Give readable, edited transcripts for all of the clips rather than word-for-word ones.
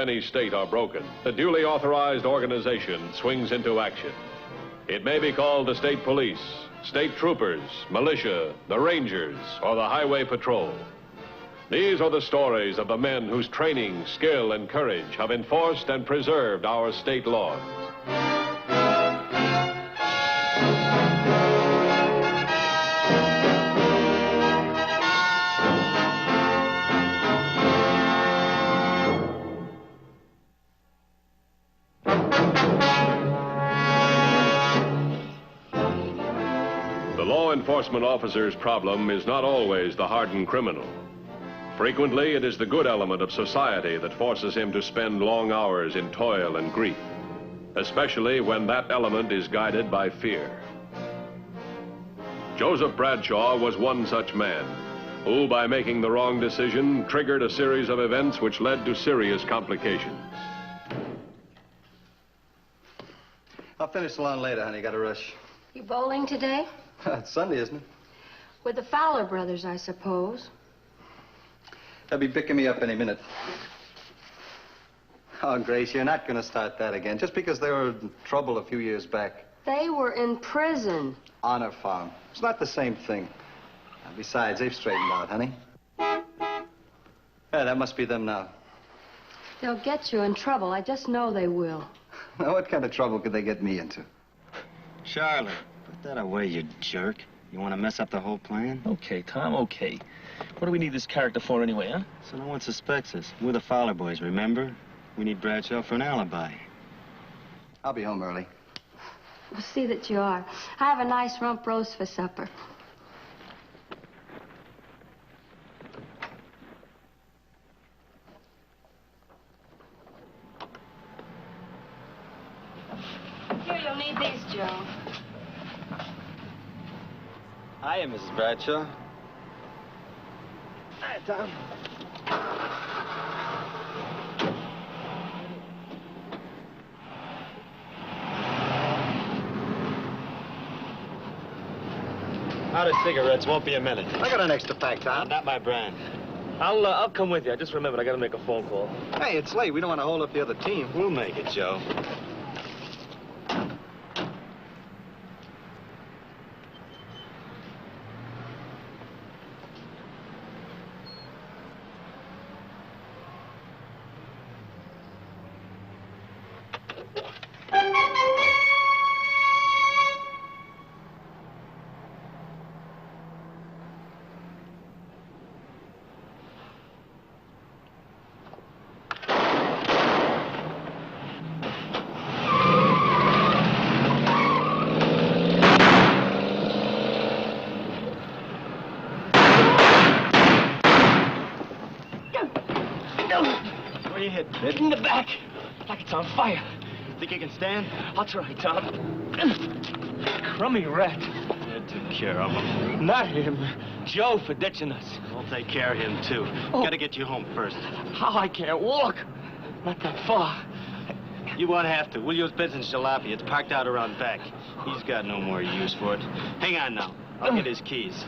any state are broken, the duly authorized organization swings into action. It may be called the state police, state troopers, militia, the rangers, or the highway patrol. These are the stories of the men whose training, skill, and courage have enforced and preserved our state laws. The law enforcement officer's problem is not always the hardened criminal. Frequently, it is the good element of society that forces him to spend long hours in toil and grief, especially when that element is guided by fear. Joseph Bradshaw was one such man who, by making the wrong decision, triggered a series of events which led to serious complications. I'll finish the lawn later, honey. Got to rush. You bowling today? It's Sunday, isn't it? With the Fowler brothers, I suppose. They'll be picking me up any minute. Oh, Grace, you're not going to start that again, just because they were in trouble a few years back. They were in prison. On a farm. It's not the same thing. Besides, they've straightened out, honey. Yeah, that must be them now. They'll get you in trouble. I just know they will. Now, what kind of trouble could they get me into? Charlie, put that away, you jerk. You want to mess up the whole plan? Okay, Tom, okay. What do we need this character for anyway, huh? So no one suspects us. We're the Fowler boys, remember? We need Bradshaw for an alibi. I'll be home early. We'll see that you are. I have a nice rump roast for supper. Here, you'll need these, Joe. Hiya, Mrs. Bradshaw. Hi, Tom. Out of cigarettes, won't be a minute. I got an extra pack, Tom. Not my brand. I'll come with you. I just remembered I gotta make a phone call. Hey, it's late. We don't want to hold up the other team. We'll make it, Joe. Where you hit? In the back. Like it's on fire. Think you can stand? I'll try, Tom. Crummy rat. You took care of him. Not him. Joe for ditching us. We'll take care of him, too. Oh. Gotta get you home first. How I can't walk. Not that far. You won't have to. We'll use Benson's jalopy. It's parked out around back. He's got no more use for it. Hang on now. I'll get his keys.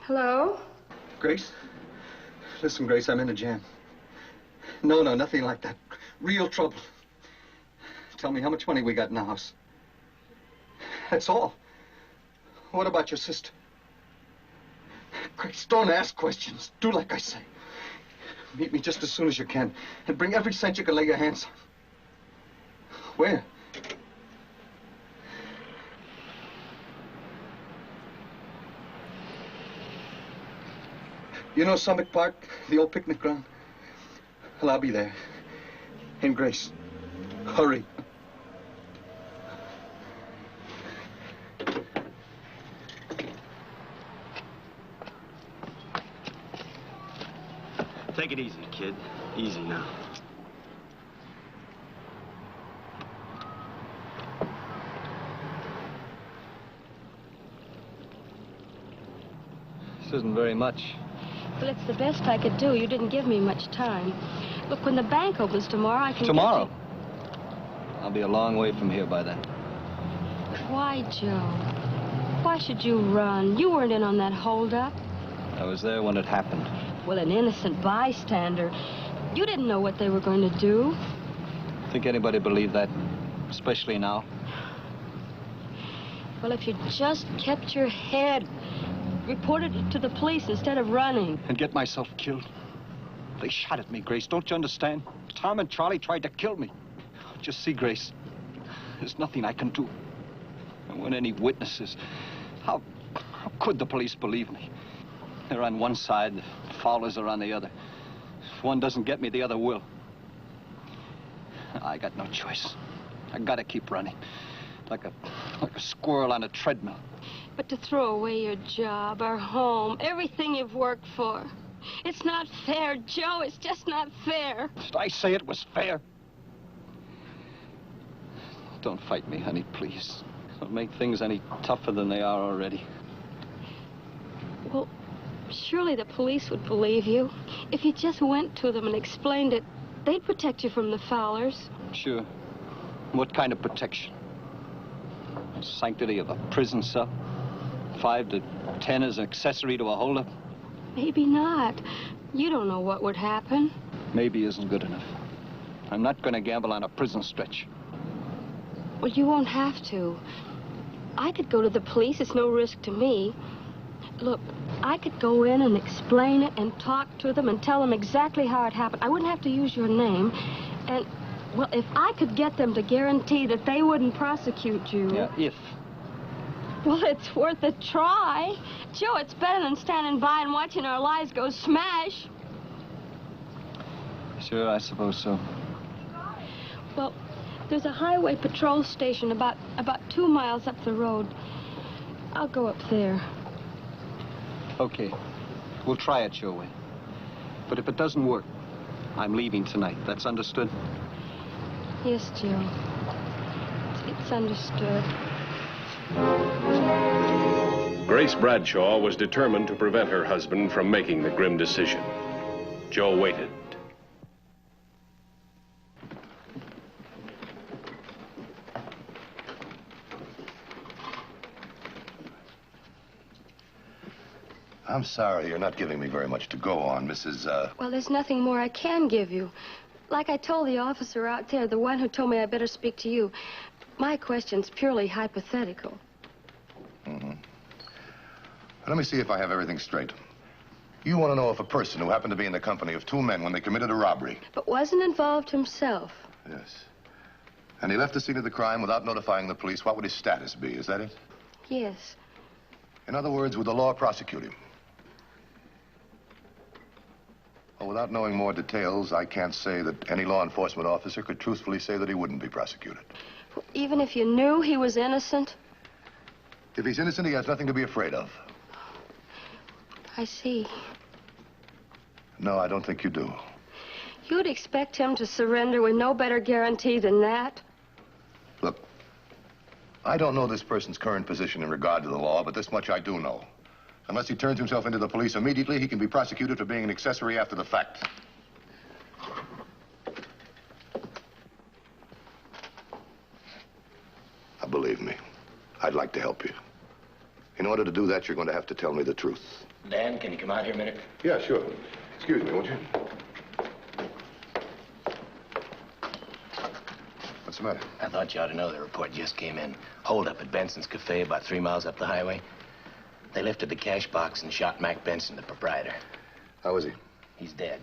Hello? Grace? Listen, Grace, I'm in a jam. No, nothing like that. Real trouble. Tell me how much money we got in the house. That's all. What about your sister? Grace, don't ask questions. Do like I say. Meet me just as soon as you can, and bring every cent you can lay your hands on. Where? You know Summit Park, the old picnic ground? Well, I'll be there. And Grace, hurry. Take it easy, kid. Easy now. This isn't very much. Well, it's the best I could do. You didn't give me much time. Look, when the bank opens tomorrow, I can... Tomorrow? I'll be a long way from here by then. Why, Joe? Why should you run? You weren't in on that holdup. I was there when it happened. Well, an innocent bystander. You didn't know what they were going to do. Think anybody believed that? Especially now? Well, if you just kept your head, reported it to the police instead of running. And get myself killed. They shot at me, Grace. Don't you understand? Tom and Charlie tried to kill me. Just see, Grace. There's nothing I can do. There weren't any witnesses. How could the police believe me? They're on one side, the Fowlers are on the other. If one doesn't get me, the other will. I got no choice. I gotta keep running. Like a squirrel on a treadmill. But to throw away your job, our home, everything you've worked for. It's not fair, Joe. It's just not fair. Did I say it was fair? Don't fight me, honey, please. Don't make things any tougher than they are already. Well, surely the police would believe you. If you just went to them and explained it, they'd protect you from the Fowlers. Sure. What kind of protection? Sanctity of a prison cell? 5 to 10 as an accessory to a holdup? Maybe not. You don't know what would happen. Maybe isn't good enough. I'm not going to gamble on a prison stretch. Well, you won't have to. I could go to the police. It's no risk to me. Look, I could go in and explain it and talk to them and tell them exactly how it happened. I wouldn't have to use your name. And, well, if I could get them to guarantee that they wouldn't prosecute you... Yeah, if. Well, it's worth a try. Joe, it's better than standing by and watching our lives go smash. Sure, I suppose so. Well, there's a highway patrol station about 2 miles up the road. I'll go up there. Okay. We'll try it your way. But if it doesn't work, I'm leaving tonight. That's understood? Yes, Joe. It's understood. Grace Bradshaw was determined to prevent her husband from making the grim decision. Joe waited. I'm sorry you're not giving me very much to go on, Mrs. Well, there's nothing more I can give you. Like I told the officer out there, the one who told me I better speak to you, my question's purely hypothetical. Mm-hmm. Let me see if I have everything straight. You want to know if a person who happened to be in the company of 2 men when they committed a robbery... But wasn't involved himself. Yes. And he left the scene of the crime without notifying the police, what would his status be? Is that it? Yes. In other words, would the law prosecute him? Well, without knowing more details, I can't say that any law enforcement officer could truthfully say that he wouldn't be prosecuted. Even if you knew he was innocent? If he's innocent, he has nothing to be afraid of. I see. No, I don't think you do. You'd expect him to surrender with no better guarantee than that? Look, I don't know this person's current position in regard to the law, but this much I do know. Unless he turns himself into the police immediately, he can be prosecuted for being an accessory after the fact. Now, believe me, I'd like to help you. In order to do that, you're going to have to tell me the truth. Dan, can you come out here a minute? Yeah, sure. Excuse me, won't you? What's the matter? I thought you ought to know the report just came in. Hold up at Benson's Cafe about 3 miles up the highway. They lifted the cash box and shot Mac Benson, the proprietor. How is he? He's dead.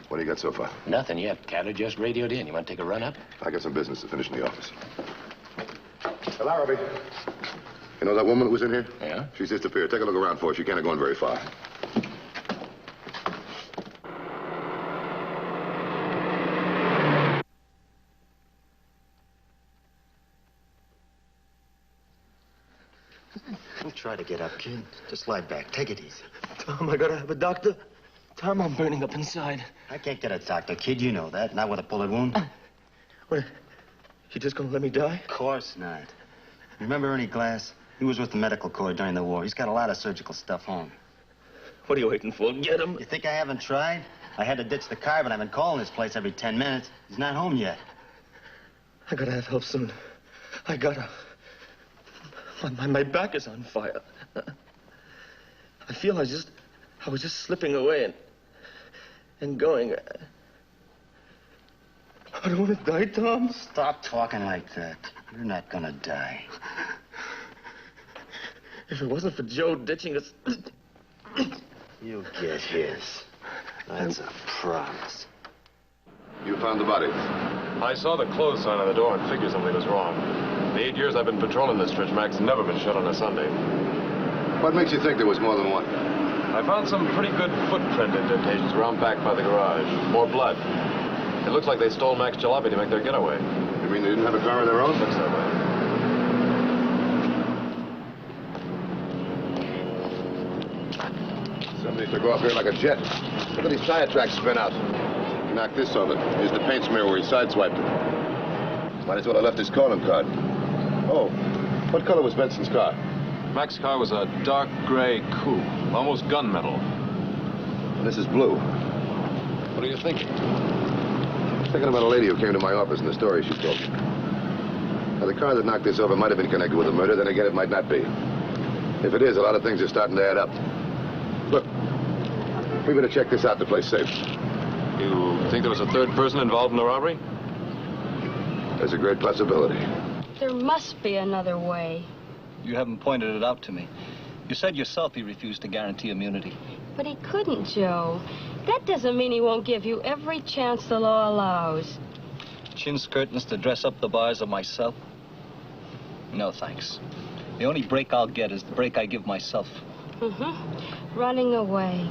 What do you got so far? Nothing yet. Cather just radioed in. You want to take a run up? I got some business to finish in the office. Hey, Larrabee. You know that woman who was in here? Yeah? She's disappeared. Take a look around for her. She can't have gone very far. Don't try to get up, kid. Just lie back. Take it easy. Tom, I gotta have a doctor. Tom, I'm burning up inside. I can't get a doctor, kid. You know that. Not with a bullet wound. What? You just gonna let me die? Of course not. Remember Ernie Glass? He was with the medical corps during the war. He's got a lot of surgical stuff home. What are you waiting for? Get him. You think I haven't tried? I had to ditch the car, but I've been calling this place every 10 minutes. He's not home yet. I gotta have help soon. I gotta. My back is on fire. I feel I was just slipping away and going. I don't want to die, Tom. Stop talking like that. You're not gonna die. If it wasn't for Joe ditching us... You'll get his. That's a promise. You found the body. I saw the clothes sign on the door and figured something was wrong. In the 8 years I've been patrolling this stretch, Mac's never been shot on a Sunday. What makes you think there was more than one? I found some pretty good footprint indentations around back by the garage. More blood. It looks like they stole Mac's jalopy to make their getaway. You mean they didn't have a car of their own? Looks that way. Somebody took off here like a jet. Look at these tire tracks spin out. He knocked this over. Here's the paint smear where he sideswiped it. Might as well have left his calling card. Oh, what color was Benson's car? Mac's car was a dark gray coupe, almost gunmetal. And this is blue. What are you thinking? Thinking about a lady who came to my office and the story she told me. Now, the car that knocked this over might have been connected with the murder, then again, it might not be. If it is, a lot of things are starting to add up. Look, we better check this out to play safe. You think there was a third person involved in the robbery? There's a great possibility. There must be another way. You haven't pointed it out to me. You said yourself he refused to guarantee immunity. But he couldn't, Joe. That doesn't mean he won't give you every chance the law allows. Chin's curtains to dress up the bars of myself? No, thanks. The only break I'll get is the break I give myself. Running away.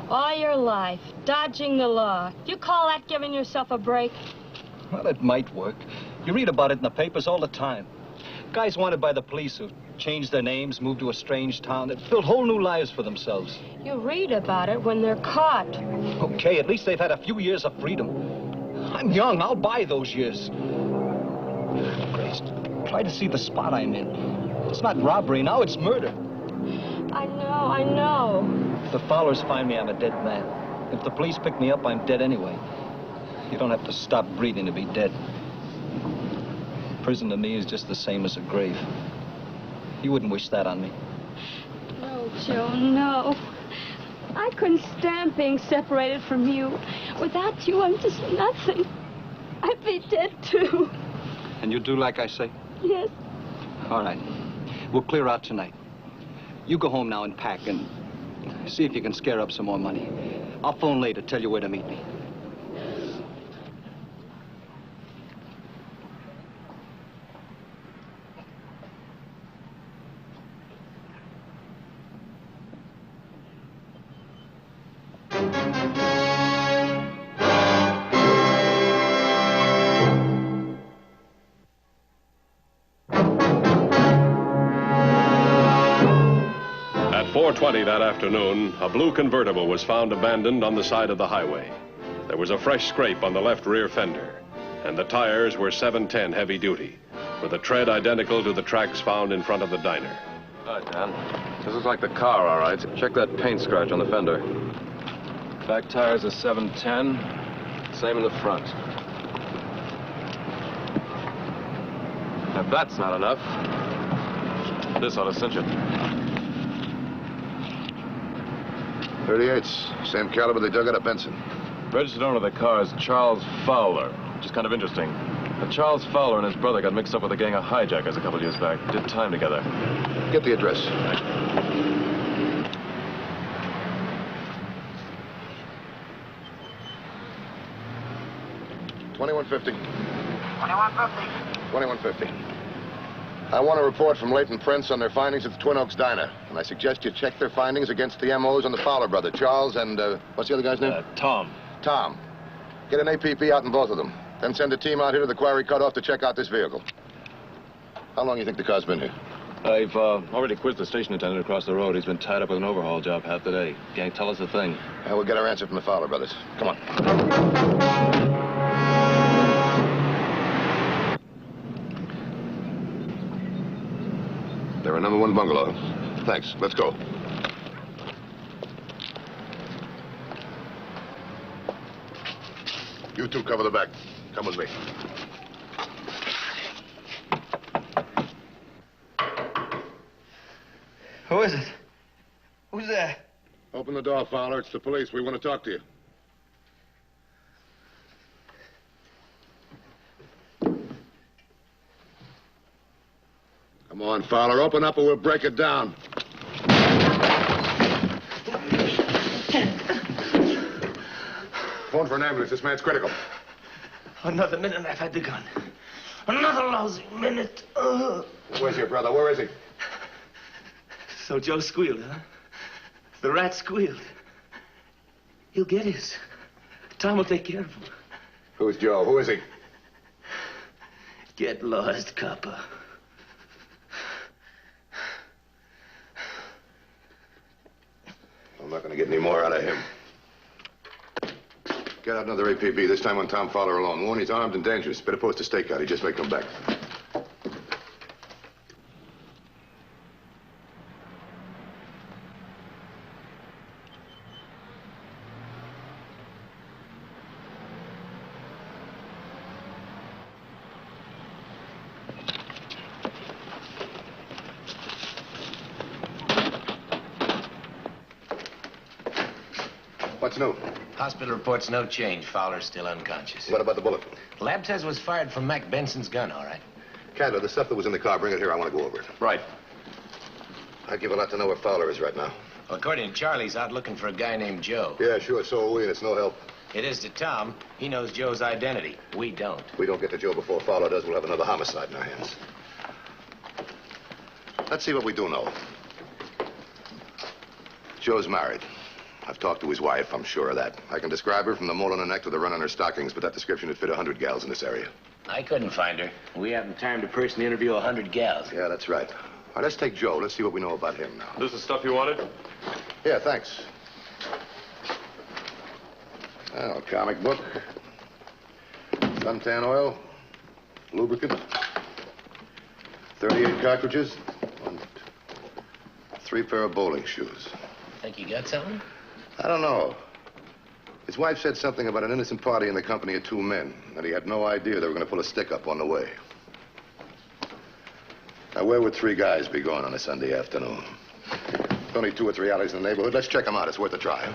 All your life, dodging the law. You call that giving yourself a break? Well, it might work. You read about it in the papers all the time. Guys wanted by the police who changed their names, moved to a strange town, that built whole new lives for themselves. You read about it when they're caught. Okay, at least they've had a few years of freedom. I'm young. I'll buy those years. Grace, try to see the spot I'm in. It's not robbery now, it's murder. I know. If the Fowlers find me, I'm a dead man. If the police pick me up, I'm dead anyway. You don't have to stop breathing to be dead. Prison to me is just the same as a grave. You wouldn't wish that on me. No, Joe, no. I couldn't stand being separated from you. Without you, I'm just nothing. I'd be dead, too. And you do like I say? Yes. All right. We'll clear out tonight. You go home now and pack and see if you can scare up some more money. I'll phone later, tell you where to meet me. At 4:20 that afternoon, a blue convertible was found abandoned on the side of the highway. There was a fresh scrape on the left rear fender, and the tires were 710 heavy duty, with a tread identical to the tracks found in front of the diner. Hi, Dan. This looks like the car, all right. Check that paint scratch on the fender. Back tires are 710. Same in the front. If that's not enough, this ought to cinch it. .38s, same caliber they dug out of Benson. Registered owner of the car is Charles Fowler, which is kind of interesting. Charles Fowler and his brother got mixed up with a gang of hijackers a couple years back. Did time together. Get the address. 2150. 2150. I want a report from Leighton Prince on their findings at the Twin Oaks Diner. And I suggest you check their findings against the MOs on the Fowler brother, Charles and, what's the other guy's name? Tom. Tom. Get an APP out in both of them. Then send a team out here to the quarry cutoff to check out this vehicle. How long do you think the car's been here? I've already quizzed the station attendant across the road. He's been tied up with an overhaul job half the day. Can't tell us a thing. We'll get our answer from the Fowler brothers. Come on. They're a #1 bungalow. Thanks. Let's go. You two cover the back. Come with me. Who is it? Who's there? Open the door, Fowler. It's the police. We want to talk to you. Come on, Fowler. Open up or we'll break it down. Phone for an ambulance. This man's critical. Another minute and I've had the gun. Another lousy minute. Where's your brother? Where is he? So Joe squealed, huh? The rat squealed. He'll get his. Tom will take care of him. Who's Joe? Who is he? Get lost, copper. I'm not going to get any more out of him. Get out another APB, this time on Tom Fowler alone. Warn he's armed and dangerous. Better post a stakeout. He just may come back. What's new? Hospital reports no change. Fowler's still unconscious. What about the bullet? Lab says it was fired from Mac Benson's gun, all right. Cadler, the stuff that was in the car, bring it here. I want to go over it. Right. I'd give a lot to know where Fowler is right now. Well, according to Charlie, he's out looking for a guy named Joe. Yeah, sure, so are we, and it's no help. It is to Tom. He knows Joe's identity. We don't. If we don't get to Joe before Fowler does, we'll have another homicide in our hands. Let's see what we do know. Joe's married. I've talked to his wife, I'm sure of that. I can describe her from the mole on her neck to the run on her stockings, but that description would fit 100 gals in this area. I couldn't find her. We haven't time to personally interview 100 gals. Yeah, that's right. All right, let's take Joe. Let's see what we know about him now. This is stuff you wanted? Yeah, thanks. Well, a comic book. Suntan oil. Lubricant. 38 cartridges. 3 pair of bowling shoes. Think you got something? I don't know. His wife said something about an innocent party in the company of 2 men, that he had no idea they were going to pull a stick-up on the way. Now, where would 3 guys be going on a Sunday afternoon? There's only 2 or 3 alleys in the neighborhood. Let's check them out. It's worth a try.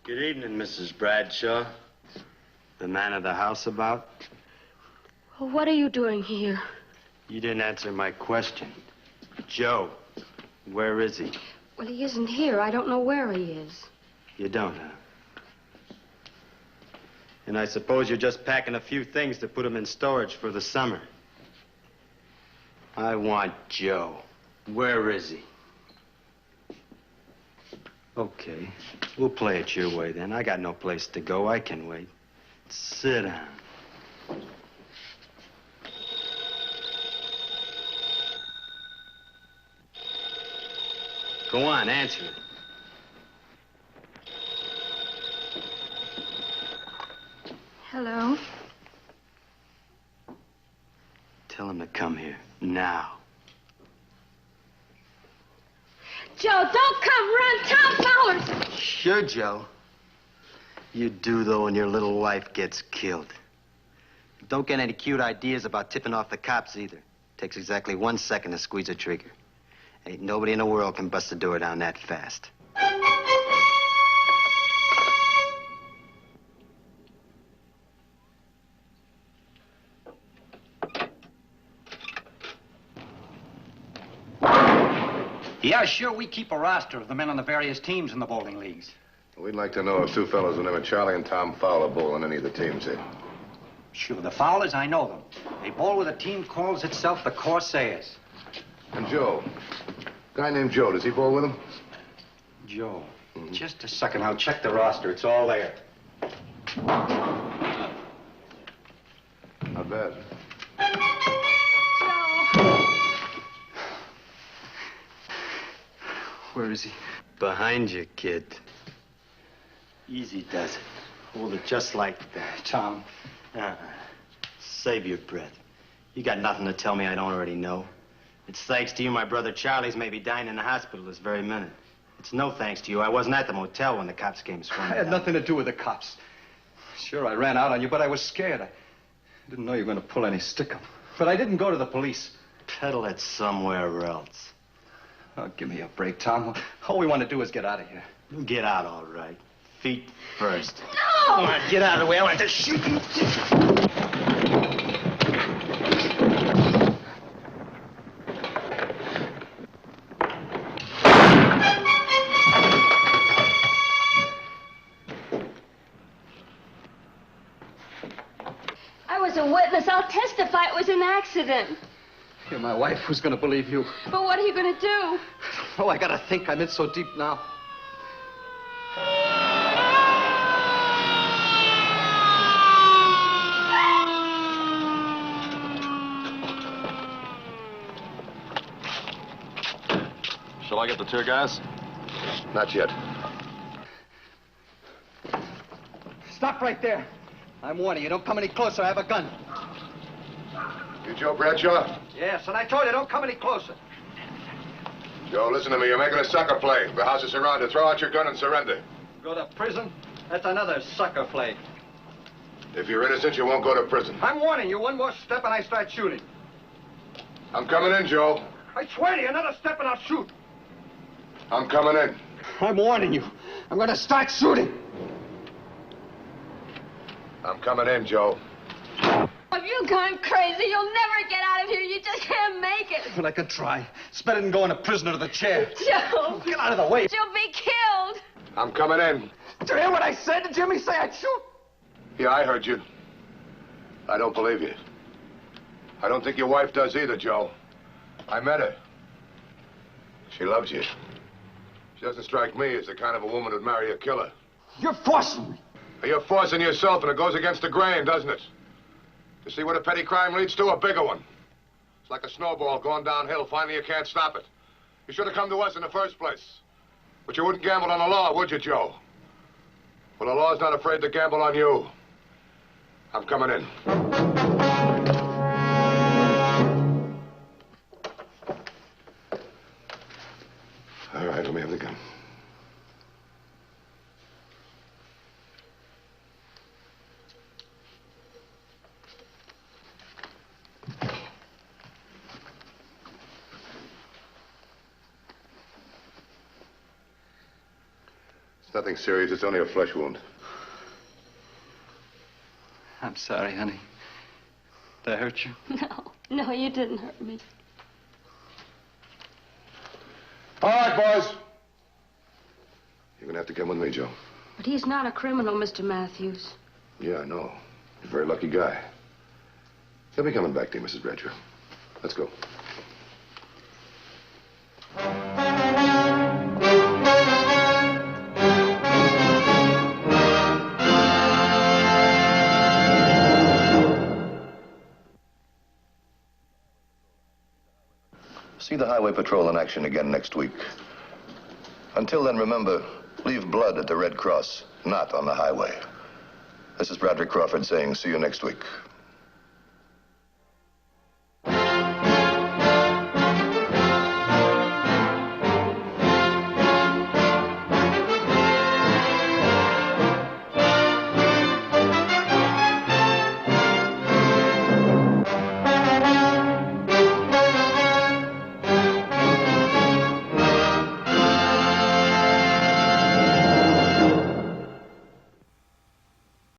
Good evening, Mrs. Bradshaw. The man of the house about? Well, what are you doing here? You didn't answer my question. Joe, where is he? Well, he isn't here. I don't know where he is. You don't, huh? And I suppose you're just packing a few things to put him in storage for the summer. I want Joe. Where is he? Okay. We'll play it your way, then. I got no place to go. I can wait. Sit down. Go on, answer it. Hello? Tell him to come here, now. Joe, don't come! Run! Tom Fowler's! Sure, Joe. You do, though, when your little wife gets killed. Don't get any cute ideas about tipping off the cops, either. Takes exactly 1 second to squeeze a trigger. Ain't nobody in the world can bust the door down that fast. Yeah, sure, we keep a roster of the men on the various teams in the bowling leagues. We'd like to know if two fellows with the name of Charlie and Tom Fowler bowl in any of the teams here. Sure, the Fowlers, I know them. They bowl with a team calls itself the Corsairs. And Joe. Guy named Joe, does he bowl with them? Joe. Just a second, I'll check the roster. It's all there. Not bad. Where is he? Behind you, kid. Easy does it. Hold it just like that. Tom. Save your breath. You got nothing to tell me I don't already know. It's thanks to you my brother Charlie's maybe dying in the hospital this very minute. It's no thanks to you. I wasn't at the motel when the cops came swimming. I had nothing to do with the cops. Sure, I ran out on you, but I was scared. I didn't know you were going to pull any stick-up. But I didn't go to the police. Peddle it somewhere else. Oh, give me a break, Tom. All we want to do is get out of here. Get out, all right. Feet first. No! Come on, get out of the way. I want to shoot you. I was a witness. I'll testify it was an accident. Yeah, my wife was going to believe you. But what are you going to do? Oh, I got to think. I'm in so deep now. Shall I get the tear gas? Not yet. Stop right there. I'm warning you. Don't come any closer. I have a gun. You Joe Bradshaw? Yes, and I told you, don't come any closer. Joe, listen to me. You're making a sucker play. The house is surrounded. Throw out your gun and surrender. Go to prison? That's another sucker play. If you're innocent, you won't go to prison. I'm warning you. One more step and I start shooting. I'm coming in, Joe. I swear to you, another step and I'll shoot. I'm coming in. I'm warning you. I'm going to start shooting. I'm coming in, Joe. Have you gone crazy? You'll never get out of here. You just can't make it. But I could try. It's better than going a prisoner to the chair. Joe. Get out of the way. You'll be killed. I'm coming in. Did you hear what I said? Did Jimmy say I'd shoot? Yeah, I heard you. I don't believe you. I don't think your wife does either, Joe. I met her. She loves you. She doesn't strike me as the kind of a woman who'd marry a killer. You're forcing me. You're forcing yourself, and it goes against the grain, doesn't it? You see what a petty crime leads to? A bigger one. It's like a snowball going downhill. Finally, you can't stop it. You should have come to us in the first place. But you wouldn't gamble on the law, would you, Joe? Well, the law's not afraid to gamble on you. I'm coming in. All right, let me have the gun. It's nothing serious. It's only a flesh wound. I'm sorry, honey. Did I hurt you? No, you didn't hurt me. All right, boys. You're gonna have to come with me, Joe. But he's not a criminal, Mr. Matthews. Yeah, I know. You're a very lucky guy. He'll be coming back to you, Mrs. Bradshaw. Let's go. See the Highway Patrol in action again next week. Until then, remember, leave blood at the Red Cross, not on the highway. This is Bradley Crawford saying see you next week.